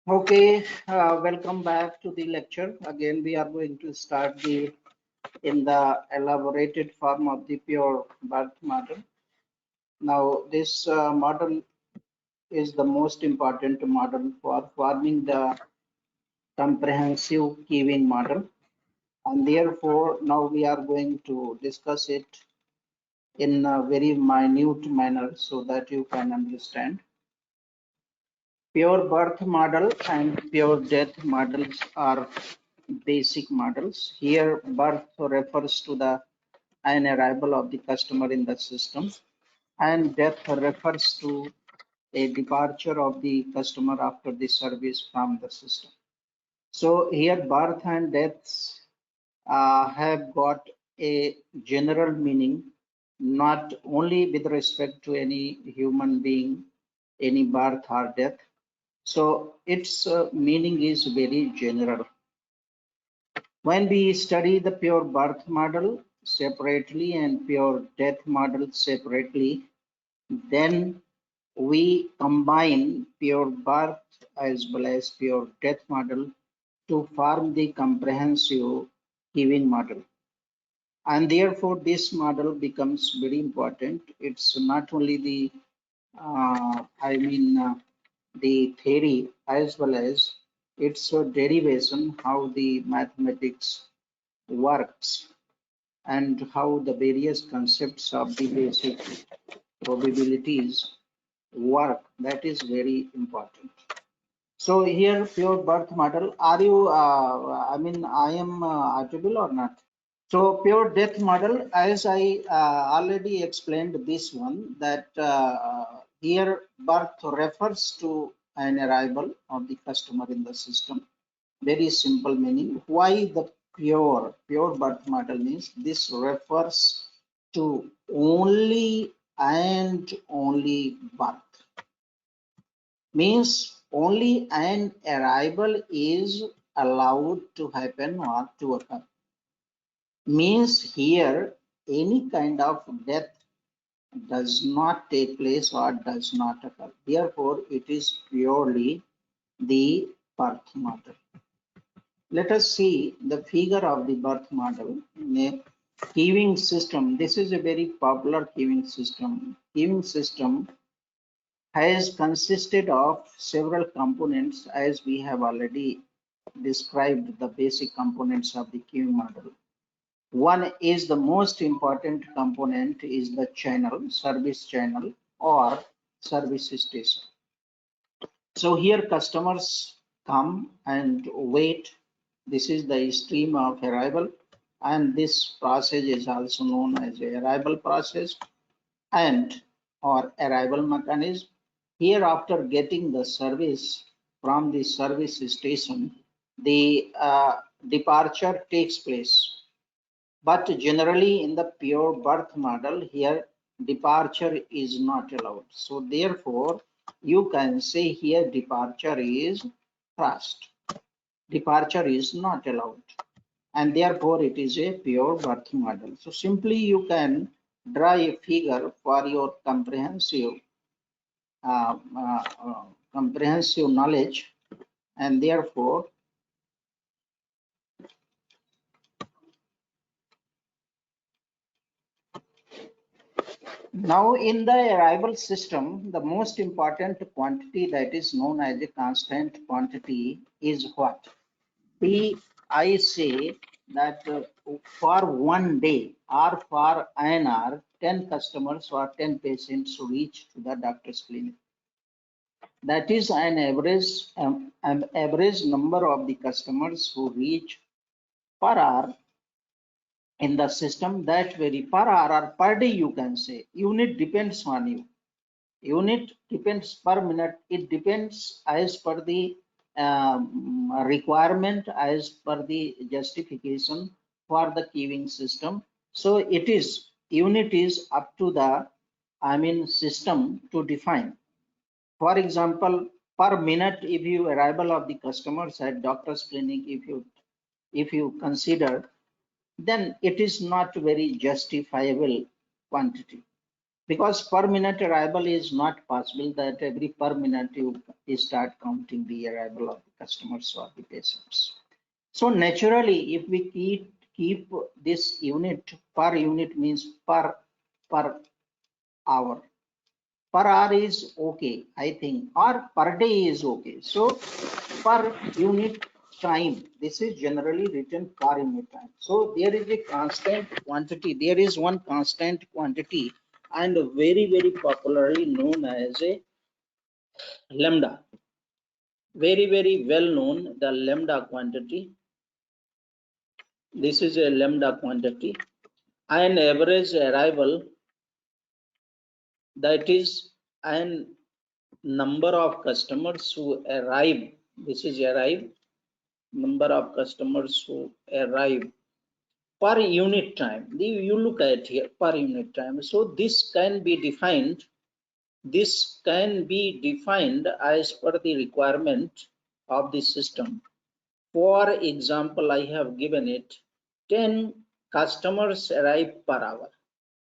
Okay, welcome back to the lecture. Again, we are going to start in the elaborated form of the pure birth model. Now, this model is the most important model for forming the comprehensive Keying model, and therefore now we are going to discuss it in a very minute manner so that you can understand. Pure birth model and pure death models are basic models. Here, birth refers to the an arrival of the customer in the system, and death refers to a departure of the customer after the service from the system. So here, birth and deaths have got a general meaning, not only with respect to any human being, any birth or death. So its meaning is very general. When we study the pure birth model separately and pure death model separately, then we combine pure birth as well as pure death model to form the comprehensive giving model. And therefore, this model becomes very important. It's not only the, the theory as well as its derivation, how the mathematics works and how the various concepts of the basic probabilities work. That is very important. So here, pure birth model. Are you? I am audible or not? So pure death model, as I already explained this one, that here birth refers to an arrival of the customer in the system. Very simple meaning. Why the pure birth model means this refers to only and only birth. Means only an arrival is allowed to happen or to occur. Means here any kind of death does not take place or does not occur. Therefore, it is purely the birth model. Let us see the figure of the birth model in a queuing system. This is a very popular queuing system. Queuing system has consisted of several components, as we have already described the basic components of the queuing model. One is the most important component is the channel, service channel or service station. So here customers come and wait. This is the stream of arrival, and this process is also known as the arrival process and or arrival mechanism. Here after getting the service from the service station, the departure takes place. But generally in the pure birth model here, departure is not allowed. So therefore, you can say here departure is thrust. Departure is not allowed. And therefore, it is a pure birth model. So simply you can draw a figure for your comprehensive knowledge, and therefore now in the arrival system, the most important quantity that is known as a constant quantity is what? I say that for one day or for an hour, 10 customers or 10 patients reach to the doctor's clinic. That is an average number of the customers who reach per hour in the system. That vary per hour or per day, you can say. Unit depends on you. Unit depends per minute. It depends as per the requirement, as per the justification for the queuing system. So it is unit is up to the system to define. For example, per minute, if you arrival of the customers at doctor's clinic, if you consider, then it is not very justifiable quantity. because per minute arrival is not possible that every per minute you start counting the arrival of the customers or the patients. So naturally, if we keep this unit, per unit means per hour. Per hour is okay, I think, or per day is okay. So per unit time, this is generally written per unit time. So there is a constant quantity. There is one constant quantity and very popularly known as a lambda. Very well known, the lambda quantity. This is a lambda quantity. An average arrival, that is an number of customers who arrive. This is arrive, number of customers who arrive per unit time. You look at here per unit time. So this can be defined. This can be defined as per the requirement of the system. For example, I have given it 10 customers arrive per hour.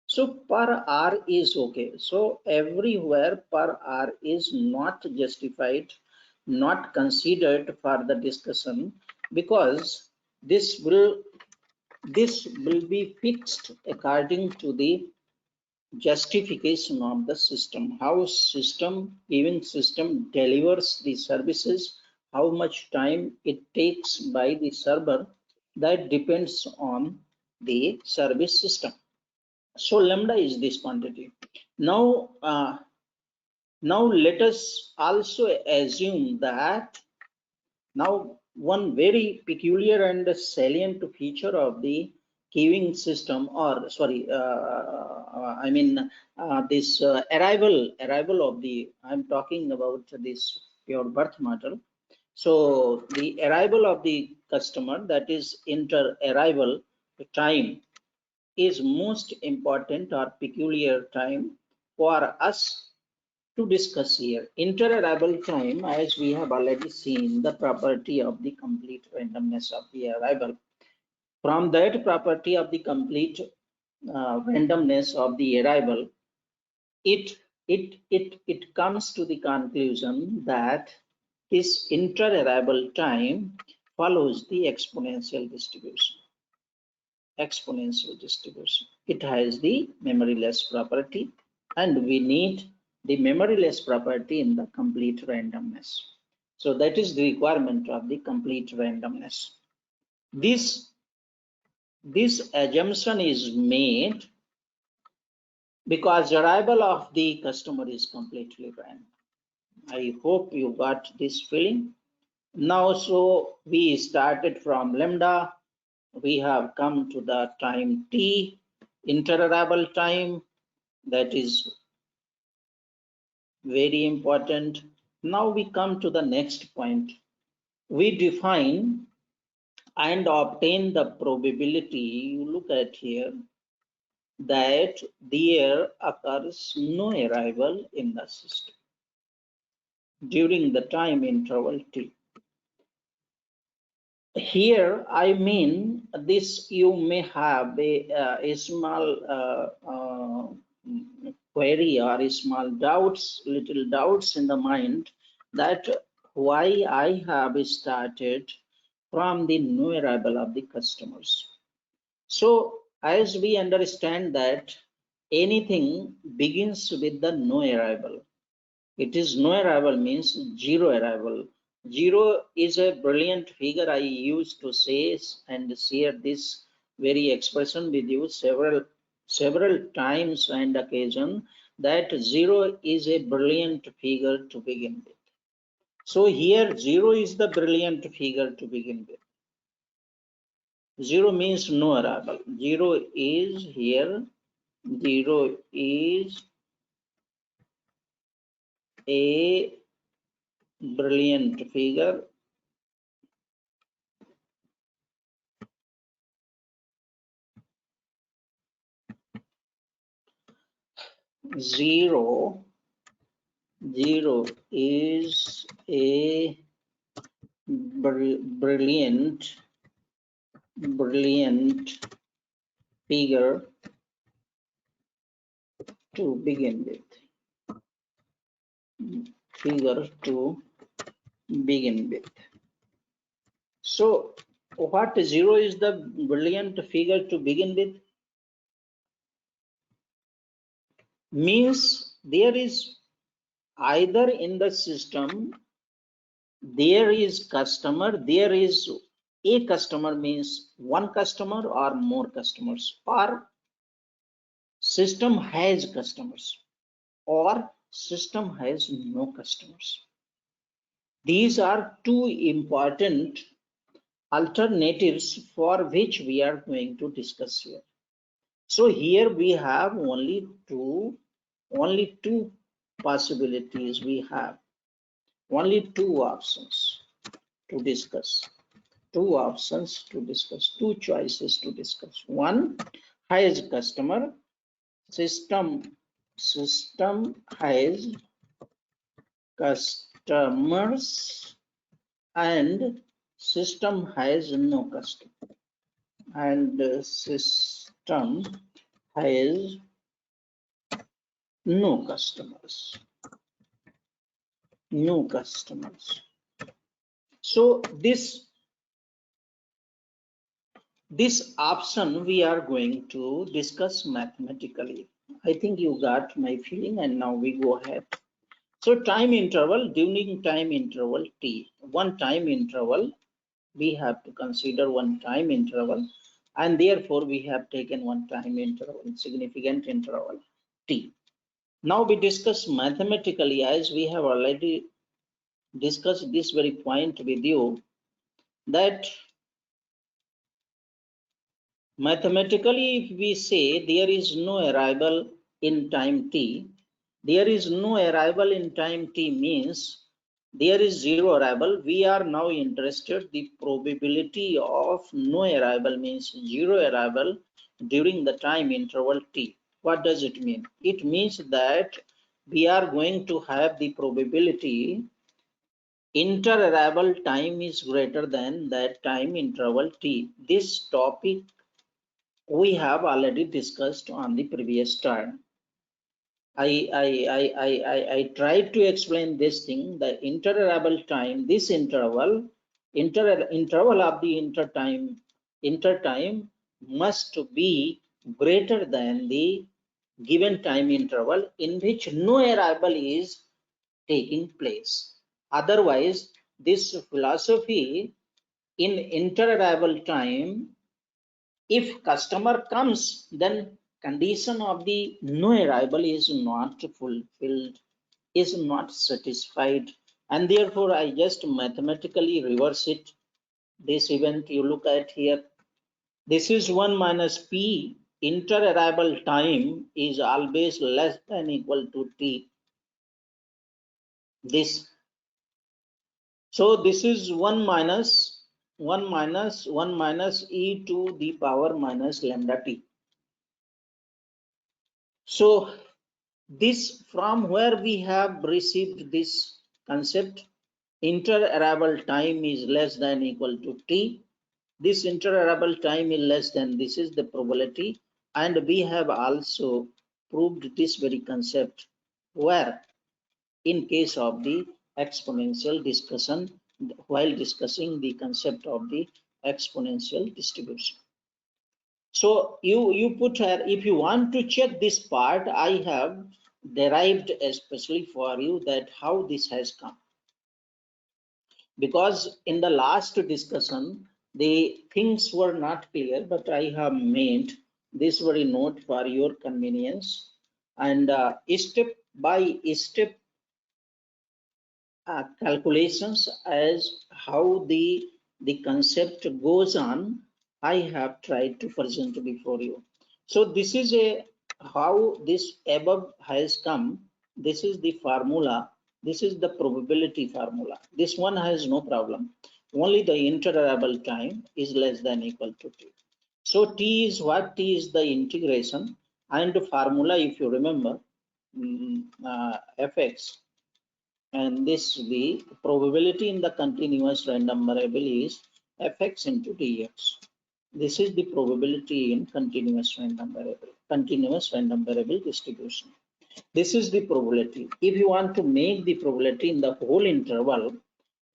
So per hour is okay. So everywhere per hour is not justified, not considered for the discussion, because this will be fixed according to the justification of the system, how giving system delivers the services, how much time it takes by the server, that depends on the service system. So lambda is this quantity. Now let us also assume that now one very peculiar and salient feature of the queuing system, or sorry, I mean this arrival of the, I'm talking about this pure birth model. So the arrival of the customer, that is inter arrival time, is most important or peculiar time for us to discuss here. Inter-arrival time, as we have already seen, the property of the complete randomness of the arrival. From that property of the complete randomness of the arrival, it comes to the conclusion that this inter-arrival time follows the exponential distribution. It has the memoryless property, and we need the memoryless property in the complete randomness. So that is the requirement of the complete randomness. This assumption is made because arrival of the customer is completely random. I hope you got this feeling. Now, so we started from lambda. We have come to the time t, inter-arrival time, that is very important. Now we come to the next point. We define and obtain the probability, you look at here, that there occurs no arrival in the system during the time interval t. Here, I mean, this you may have a small query or a small doubts, little doubts in the mind, that why I have started from the no arrival of the customers. So as we understand that anything begins with the no arrival. It is no arrival means zero arrival. Zero is a brilliant figure I used to say and share this very expression with you several times and occasion, that zero is a brilliant figure to begin with. So here zero is the brilliant figure to begin with. Zero means no arrival. Zero is here. Zero is a brilliant figure. Zero is a brilliant figure to begin with. Figure to begin with. So what 0 is the brilliant figure to begin with? Means there is either in the system there is customer, there is a customer, means one customer or more customers, or system has customers, or system has no customers. These are two important alternatives for which we are going to discuss here. So here we have only two possibilities. We have only two options to discuss. Two options to discuss, two choices to discuss. One has customer, system has customers, and system has no customer, and system has no customers. So this option we are going to discuss mathematically. I think you got my feeling, and now we go ahead. So time interval, during time interval t, one time interval, we have to consider one time interval, and therefore we have taken one time interval, significant interval t. Now we discuss mathematically, as we have already discussed this very point with you, that mathematically, if we say there is no arrival in time t, there is no arrival in time t means there is zero arrival. We are now interested the probability of no arrival means zero arrival during the time interval t. What does it mean? It means that we are going to have the probability inter-arrival time is greater than that time interval t. This topic we have already discussed on the previous term. I tried to explain this thing, the inter-arrival time, this interval of the intertime must be greater than the given time interval in which no arrival is taking place. Otherwise, this philosophy in inter-arrival time, if customer comes, then condition of the no arrival is not fulfilled, is not satisfied, and therefore I just mathematically reverse it. This event you look at here, this is 1 minus p, inter-arrival time is always less than equal to t. This, so this is 1 minus e to the power minus lambda t. So this, from where we have received this concept, inter-arrival time is less than equal to t. This inter-arrival time is less than, this is the probability, and we have also proved this very concept where in case of the exponential discussion, while discussing the concept of the exponential distribution. So you put here, if you want to check this part, I have derived especially for you that how this has come, because in the last discussion the things were not clear, but I have made this very note for your convenience, and step by step calculations as how the concept goes on, I have tried to present before you. So this is a how this above has come. This is the formula. This is the probability formula. This one has no problem. Only the inter-arrival time is less than equal to t. So t is what? T is the integration, and the formula, if you remember, fx, and this the probability in the continuous random variable is fx into dx. This is the probability in continuous random variable distribution. This is the probability. If you want to make the probability in the whole interval,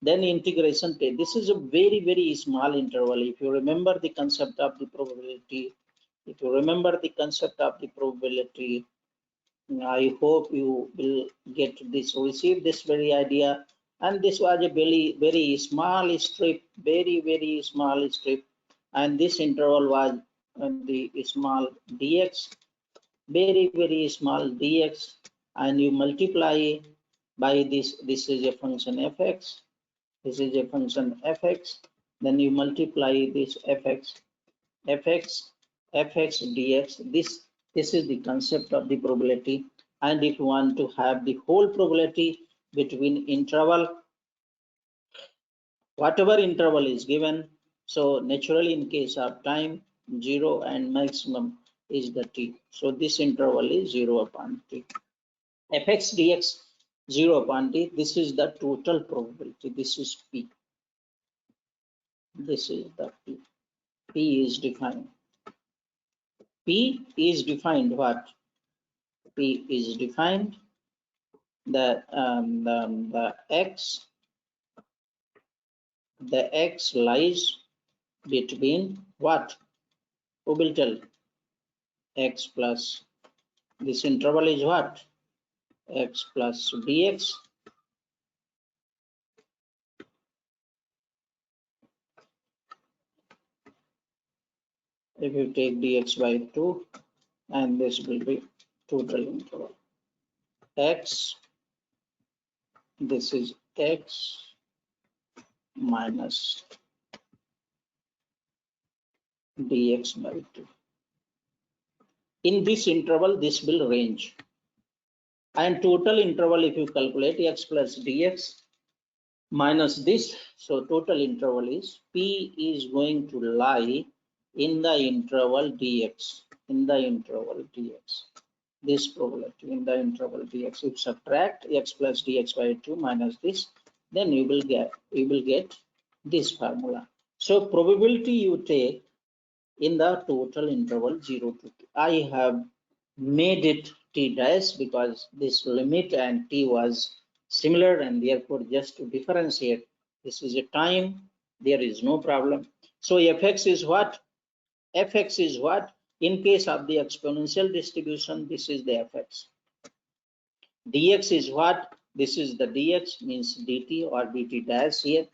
then integration, this is a very, very small interval. If you remember the concept of the probability, I hope you will get this, receive this very idea. And this was a very, very small strip, very, very small strip. And this interval was the small dx, very, very small dx. And you multiply by this. This is a function fx. This is a function fx. Then you multiply this fx dx. This is the concept of the probability. And if you want to have the whole probability between interval, whatever interval is given, so naturally in case of time 0 and maximum is the t, so this interval is 0 upon t. Fx dx 0 upon t, this is the total probability. This is p. This is the p. P is defined. P is defined what? P is defined the x lies between what? Who will tell? X plus, this interval is what? X plus dx. If you take dx by 2, and this will be total interval. X, this is x minus dx by 2. In this interval, this will range. And total interval, if you calculate x plus dx minus this, so total interval is p is going to lie in the interval dx, this probability in the interval dx. If subtract x plus dx by 2 minus this, then you will get this formula. So probability you take in the total interval 0 to t. I have made it t dash because this limit and t was similar, and therefore just to differentiate, this is a time, there is no problem. So fx is what? Fx is what? In case of the exponential distribution, this is the fx. Dx is what? This is the dx, means dt or dt dash here.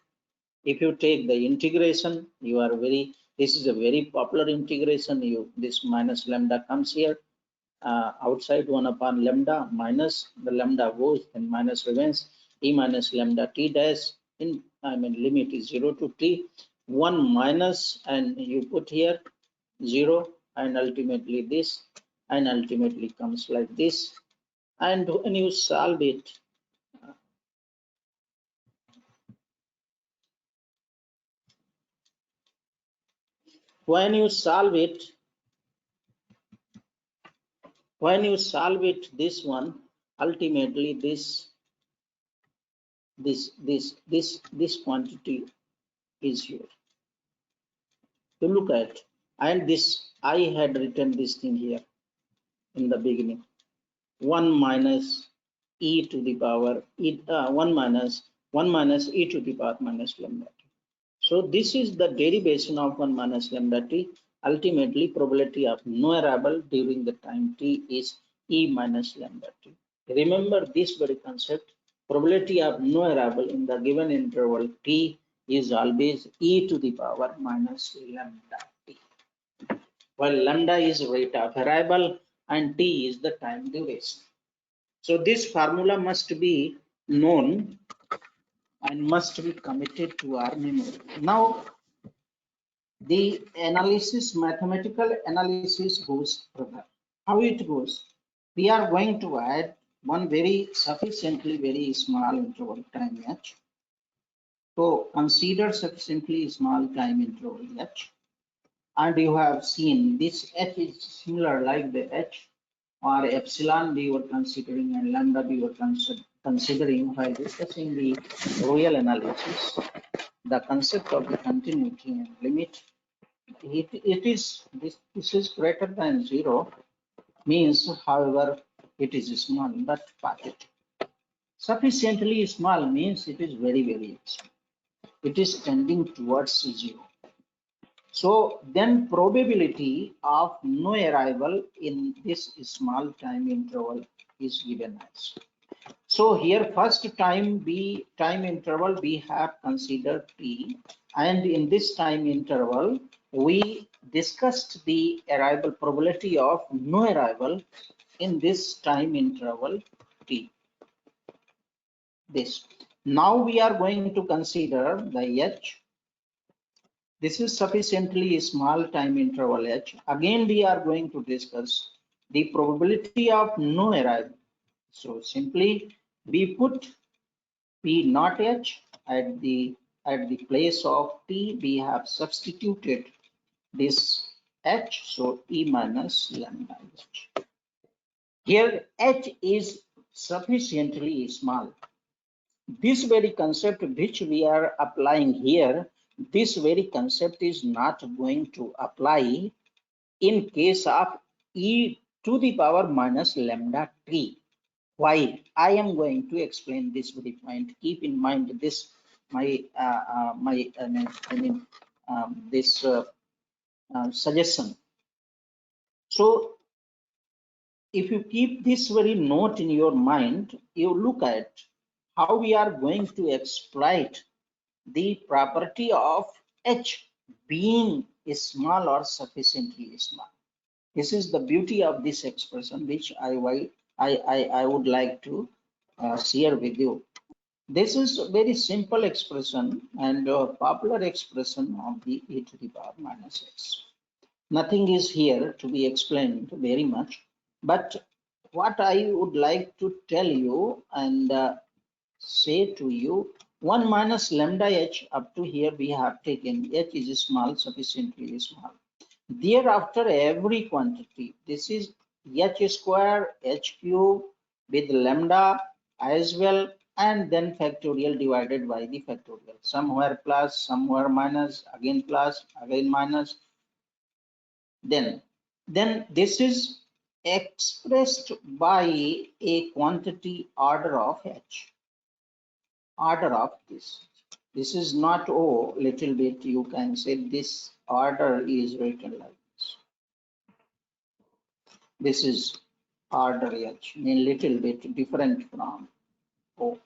If you take the integration, you are this is a very popular integration. This minus lambda comes here. Outside 1 upon lambda, minus the lambda goes and minus remains e minus lambda t dash, in limit is 0 to t, 1 minus, and you put here 0, and ultimately this, and ultimately comes like this. And when you solve it, this one, ultimately this quantity is here. You look at, and this, I had written this thing here in the beginning, 1 minus e to the power 1 minus e to the power minus lambda t. So this is the derivation of 1 minus lambda t. Ultimately, probability of no arrival during the time t is e minus lambda t. Remember this very concept. Probability of no arrival in the given interval t is always e to the power minus lambda t, while lambda is rate of arrival and t is the time duration. So this formula must be known and must be committed to our memory. Now, the analysis, mathematical analysis goes further. How it goes? We are going to add one very small interval time h. So consider sufficiently small time interval h. And you have seen this h is similar like the h or epsilon we were considering and lambda we were considering while discussing the real analysis. The concept of the continuity and limit, this is greater than 0, means however It is small but pathetic. Sufficiently small means it is very, very small. It is tending towards 0. So then probability of no arrival in this small time interval is given as. So here first time interval we have considered t, and in this time interval we discussed the arrival probability of no arrival in this time interval t. This. Now we are going to consider the h. This is sufficiently small time interval h. Again we are going to discuss the probability of no arrival. So simply we put P naught h at the place of t. We have substituted this h, so e minus lambda h. Here h is sufficiently small. This very concept which we are applying here, this very concept is not going to apply in case of e to the power minus lambda t. Why? I am going to explain this very point. Keep in mind this this suggestion. So if you keep this very note in your mind, you look at how we are going to exploit the property of h being small or sufficiently small. This is the beauty of this expression, which I would like to share with you. This is a very simple expression and a popular expression of the e to the power minus x. Nothing is here to be explained very much, but what I would like to tell you and say to you, 1 minus lambda h, up to here we have taken h is small, sufficiently small. Thereafter, every quantity, this is h square, h cube with lambda as well, and then factorial divided by the factorial. Somewhere plus, somewhere minus, again plus, again minus. Then this is expressed by a quantity order of h. Order of this. This is not O, little bit, you can say this order is written like this. This is order H, a little bit different from O.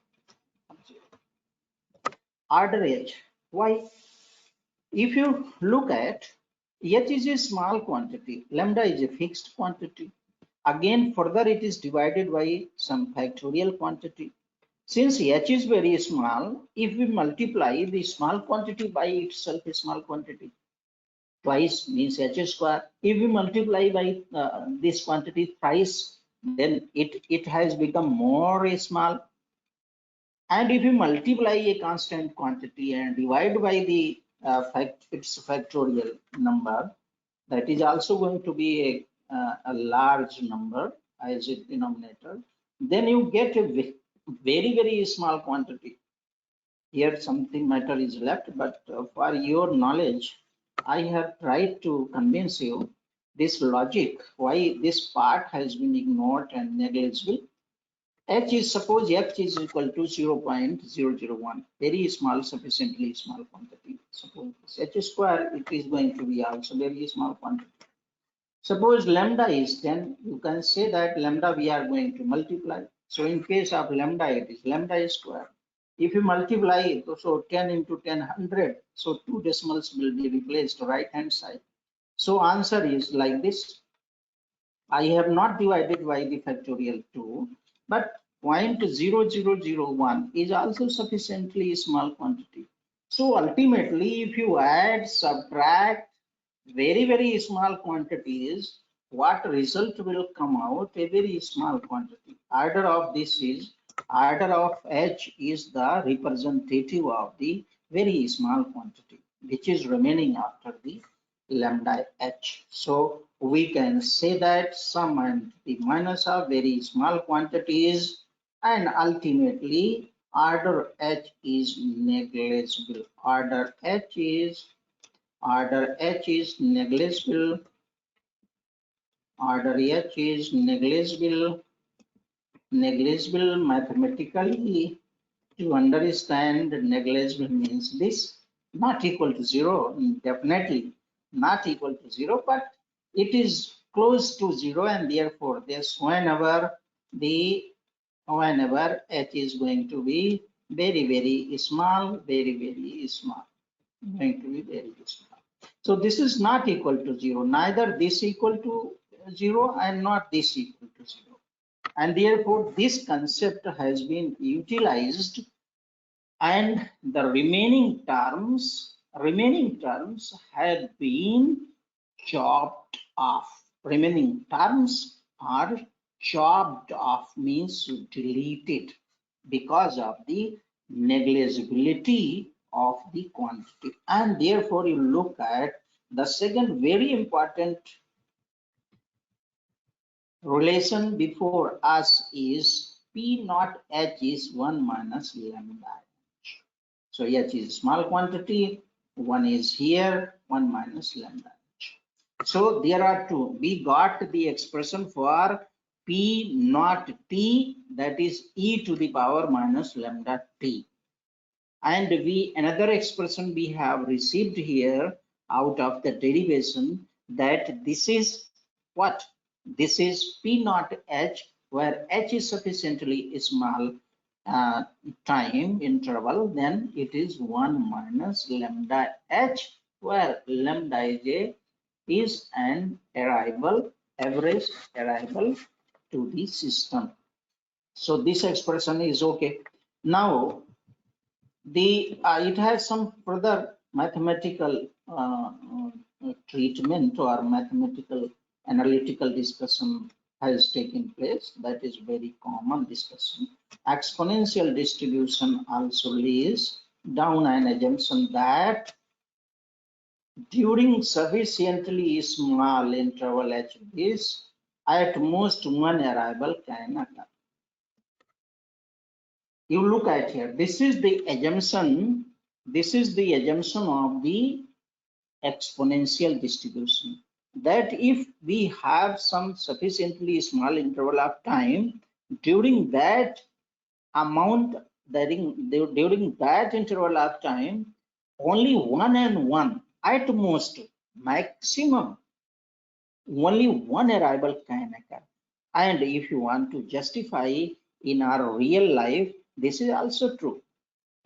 Order H. Why? If you look at H is a small quantity, lambda is a fixed quantity. Again, further it is divided by some factorial quantity. Since H is very small, if we multiply the small quantity by itself, a small quantity, twice means h square. If we multiply by this quantity thrice, then it has become more small. And if we multiply a constant quantity and divide by the its factorial number, that is also going to be a large number as a denominator. Then you get a very, very small quantity. Here something matter is left, but for your knowledge, I have tried to convince you this logic, why this part has been ignored and negligible. H is, suppose H is equal to 0.001, very small, sufficiently small quantity. Suppose H square, it is going to be also very small quantity. Suppose lambda is 10, you can say that lambda we are going to multiply. So in case of lambda, it is lambda square. If you multiply it, so 10 into 10, 100. So two decimals will be replaced right hand side. So answer is like this. I have not divided by the factorial 2, but 0.0001 is also sufficiently small quantity. So ultimately, if you add, subtract very, very small quantities, what result will come out? A very small quantity. Order of this is, order of h is the representative of the very small quantity, which is remaining after the lambda h. So we can say that sum and the minus of very small quantities, and ultimately order h is negligible. Order h is negligible. Order H is negligible. negligible mathematically. To understand negligible means this, not equal to zero, definitely not equal to zero, but it is close to zero, and therefore this whenever h is going to be very small, very small, going to be very small. So this is not equal to zero, neither this equal to zero and not this equal to zero. And therefore this concept has been utilized, and the remaining terms have been chopped off. Remaining terms are chopped off, means deleted, because of the negligibility of the quantity. And therefore you look at the second very important relation before us is P naught H is 1 minus lambda H. So H is small quantity, 1 is here, 1 minus lambda H. So there are two. We got the expression for P naught T, that is e to the power minus lambda T. And another expression we have received here out of the derivation, that this is what? This is P naught H, where H is sufficiently small time interval, then it is 1 minus lambda H, where lambda is an average arrival to the system. So this expression is okay. Now it has some further mathematical treatment or mathematical analytical discussion has taken place. That is very common discussion. Exponential distribution also lays down an assumption that during sufficiently small interval h is at most one arrival can occur. You look at here, this is the assumption of the exponential distribution, that if we have some sufficiently small interval of time, during that during that interval of time, only one and one, at most maximum, only one arrival can occur. And if you want to justify in our real life, this is also true.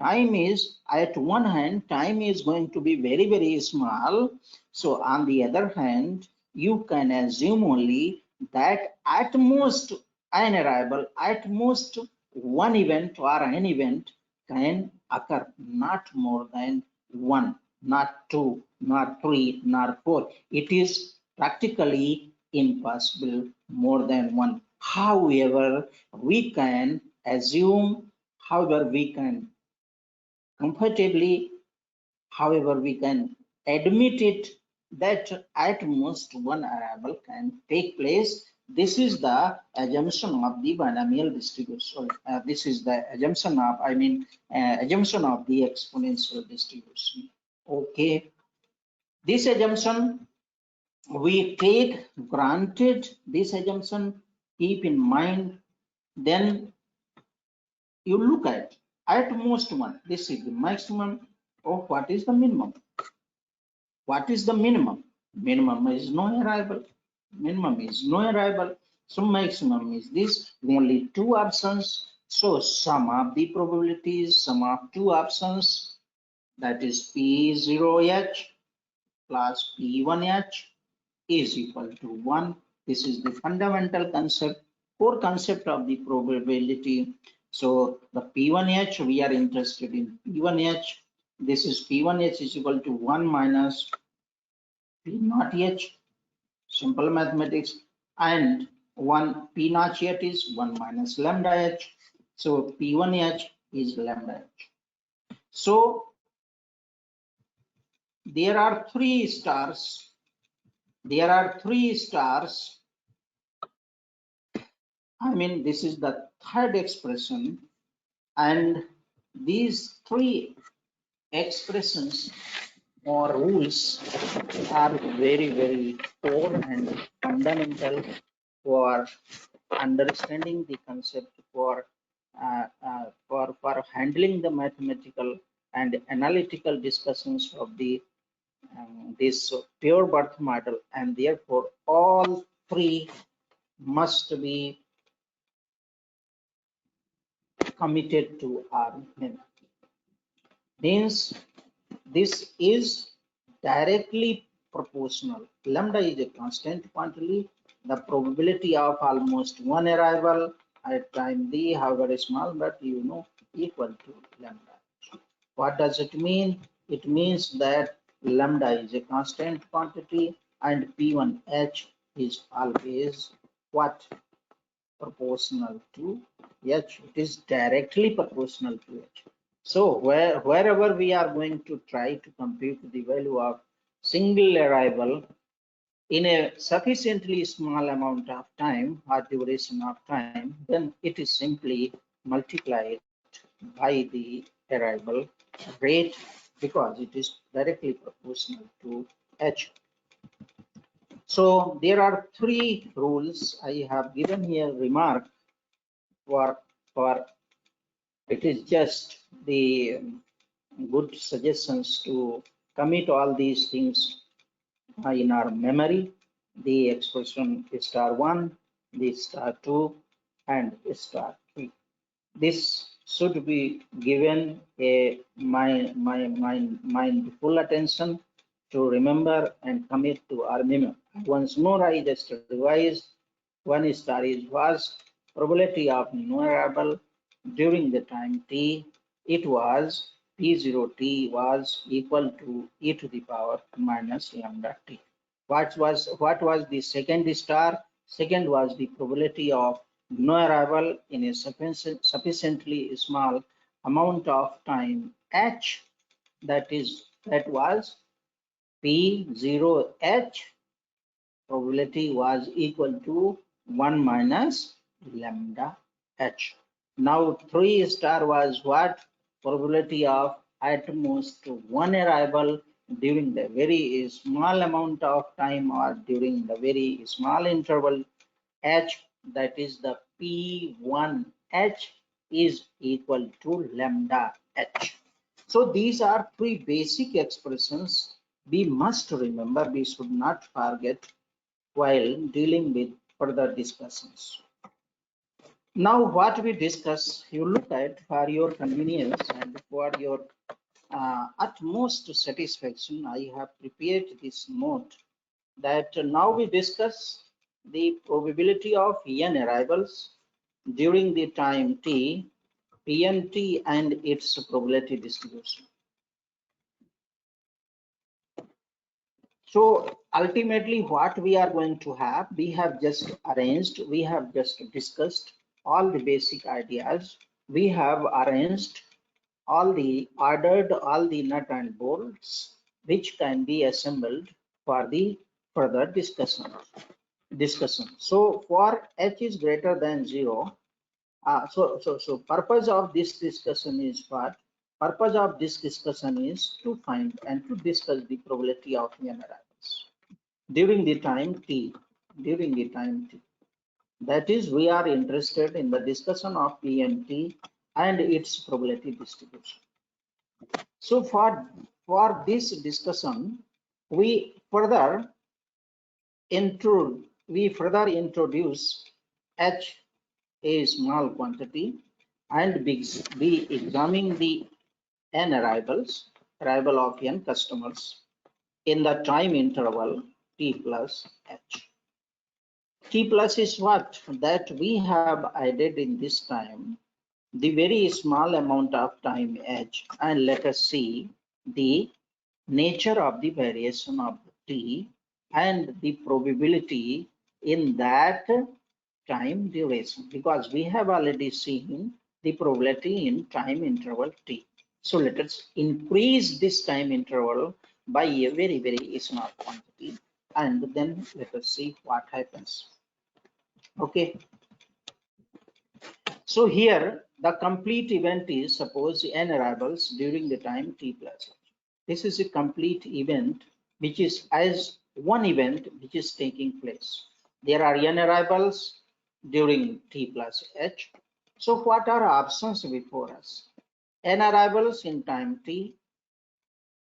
Time is, at one hand, time is going to be very small. So on the other hand, you can assume only that at most an arrival, at most one event or an event can occur, not more than one, not two, not three, not four. It is practically impossible more than one. However, we can assume, however, we can comfortably, however, we can admit it that at most one arrival can take place. This is the assumption of the binomial distribution. This is the assumption of, assumption of the exponential distribution. Okay, this assumption we take granted. This assumption, keep in mind. Then you look at most one. This is the maximum. Of what is the minimum? What is the minimum? Minimum is no arrival. Minimum is no arrival. So maximum is this. Only two options. So sum of the probabilities, sum of two options, that is P0H plus P1H is equal to 1. This is the fundamental concept, core concept of the probability. So the P1H, we are interested in P1H. This is P1H is equal to 1 minus P naught H, simple mathematics, and 1 P naught H is 1 minus lambda H. So P1H is lambda H. So there are three stars. This is the third expression, and these three expressions or rules are very core and fundamental for understanding the concept for handling the mathematical and analytical discussions of the this pure birth model, and therefore all three must be committed to RML. Means this is directly proportional. Lambda is a constant quantity. The probability of almost one arrival at time d, however small, but equal to lambda. What does it mean? It means that lambda is a constant quantity and P1H is always what? Proportional to H. It is directly proportional to H. So wherever we are going to try to compute the value of single arrival in a sufficiently small amount of time or duration of time, then it is simply multiplied by the arrival rate because it is directly proportional to H. So there are three rules. I have given here remark for it is just the good suggestions to commit all these things in our memory. The expression star1, the star2, and star3. This should be given a mindful attention to remember and commit to our memory. Once more, I just revised. One star is was probability of no arrival during the time t. It was P0t was equal to e to the power minus lambda t. What was the second star? Second was the probability of no arrival in a sufficiently small amount of time h. That was P0h. Probability was equal to 1 minus lambda h. Now 3 star was what? Probability of at most one arrival during the very small amount of time or during the very small interval h, that is the P1h is equal to lambda h. So these are three basic expressions we must remember, we should not forget while dealing with further discussions. Now what we discuss, you look at for your convenience and for your utmost satisfaction, I have prepared this note that now we discuss the probability of n arrivals during the time t, pnt, and its probability distribution. So ultimately what we are going to have, we have just discussed all the basic ideas. We have arranged ordered all the nut and bolts which can be assembled for the further discussion. So for h is greater than 0, so purpose of this discussion is what? Purpose of this discussion is to find and to discuss the probability of n arrivals during the time t. That is, we are interested in the discussion of PNT and its probability distribution. So for this discussion, we further introduce H, a small quantity, and we examine the n arrival of n customers in the time interval t plus h. T plus is what? That we have added in this time the very small amount of time h, and let us see the nature of the variation of t and the probability in that time duration, because we have already seen the probability in time interval t. So let us increase this time interval by a very, very small quantity, and then let us see what happens. Okay. So here the complete event is, suppose n arrivals during the time t plus. This is a complete event which is as one event which is taking place. There are n arrivals during t plus h. So what are options before us? N arrivals in time t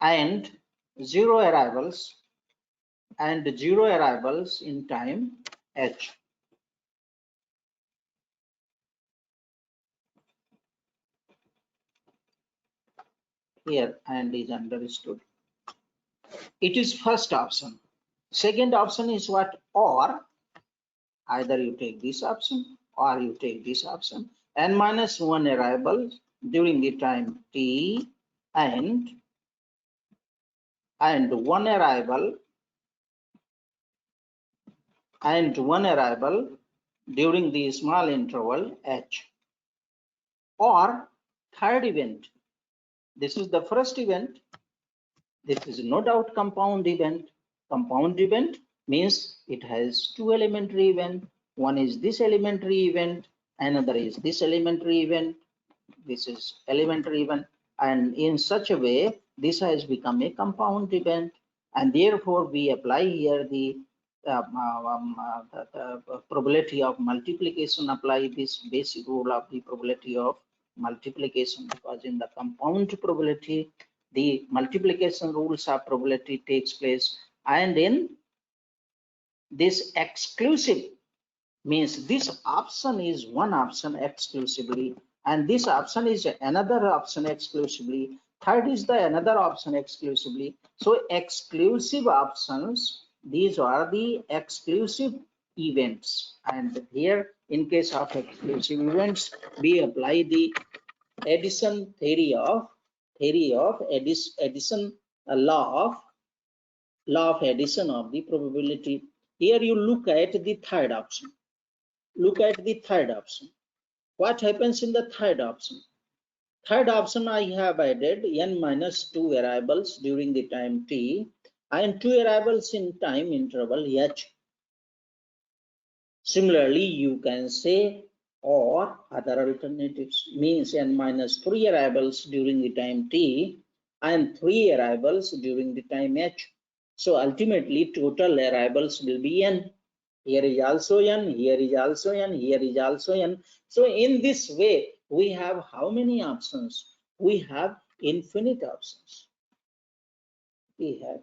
and zero arrivals in time h. Here and is understood. It is first option. Second option is what? Or either you take this option or you take this option. N minus 1 arrival during the time t and one arrival during the small interval h. Or third event. This is the first event. This is no doubt compound event. Compound event means it has two elementary event. One is this elementary event, another is this elementary event. This is elementary event, and in such a way this has become a compound event, and therefore we apply here the probability of multiplication, apply this basic rule of the probability of multiplication, because in the compound probability the multiplication rules of probability takes place, and in this exclusive means this option is one option exclusively and this option is another option exclusively, third is the another option exclusively. So exclusive options, these are the exclusive events, and here in case of exclusive events we apply the addition theory of addition, law of addition of the probability. Here you look at the third option. What happens in the third option? Third option, I have added n minus 2 arrivals during the time t and 2 arrivals in time interval h. Similarly, you can say or other alternatives, means n minus 3 arrivals during the time t and 3 arrivals during the time h. So ultimately total arrivals will be n. Here is also n, here is also n, here is also n. So in this way, we have how many options? We have infinite options. We have.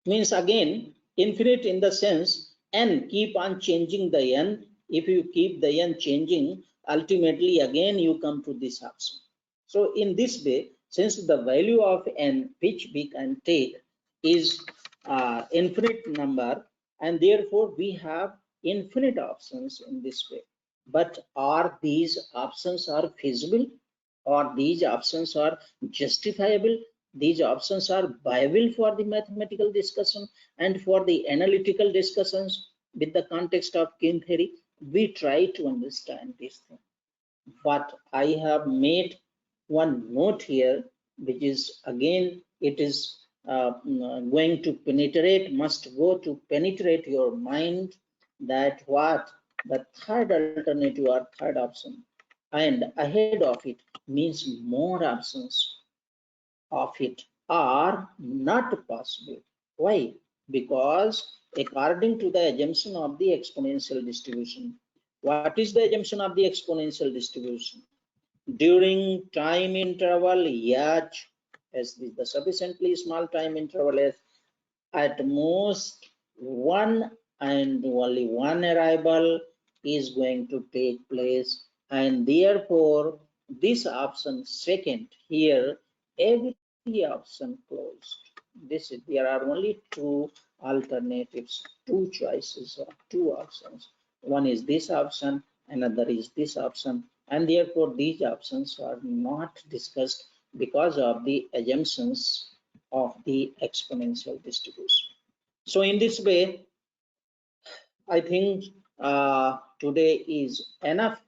Means again, infinite in the sense n keep on changing the n. If you keep the n changing, ultimately again you come to this option. So in this way, since the value of n which we can take is infinite number, and therefore we have infinite options in this way. But are these options are feasible, or these options are justifiable? These options are viable for the mathematical discussion and for the analytical discussions with the context of game theory. We try to understand this thing. But I have made one note here, which is again, it is going to penetrate, must go to penetrate your mind, that what the third alternative or third option and ahead of it means more options of it are not possible. Why? Because according to the assumption of the exponential distribution, what is the assumption of the exponential distribution? During time interval h, as the sufficiently small time interval s, at most one and only one arrival is going to take place, and therefore this option second here, every option closed. This is, there are only two alternatives, two choices or two options. One is this option, another is this option, and therefore these options are not discussed because of the assumptions of the exponential distribution. So in this way, I think today is enough.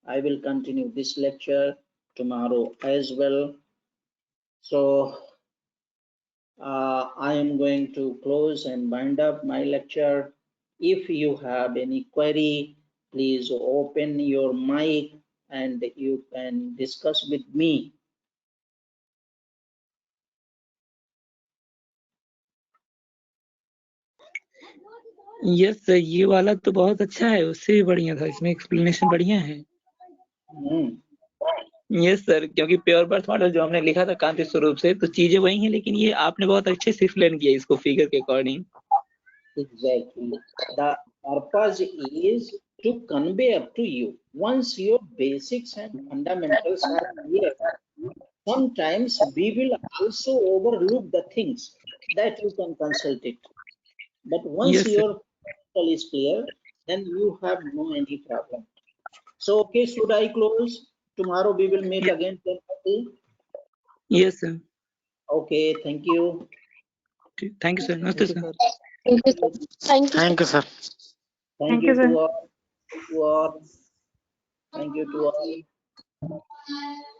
I will continue this lecture tomorrow as well. So I am going to close and wind up my lecture. If you have any query, please open your mic and you can discuss with me. Yes sir, ये वाला तो बहुत अच्छा है, उससे भी बढ़िया था, इसमें एक्सप्लेनेशन बढ़िया है। यस सर, क्योंकि प्योर बर्थ मॉडल जो हमने लिखा था कांति स्वरूप से, तो चीजें वही हैं, लेकिन ये आपने बहुत अच्छे से एक्सप्लेन किया इसको फिगर के according. Exactly. The purpose is to convey up to you. Once your basics and fundamentals are clear, sometimes we will also overlook the things that you can consult it. But once yes your sir. fundamental is clear, then you have no any problem. So, okay, should I close? Tomorrow we will meet again 10:30. Yes sir, Okay, thank you. Thank you sir, नमस्ते sir. Thank you, sir. Thank you. Thank you, sir. Thank you to all. To all. Thank you to all.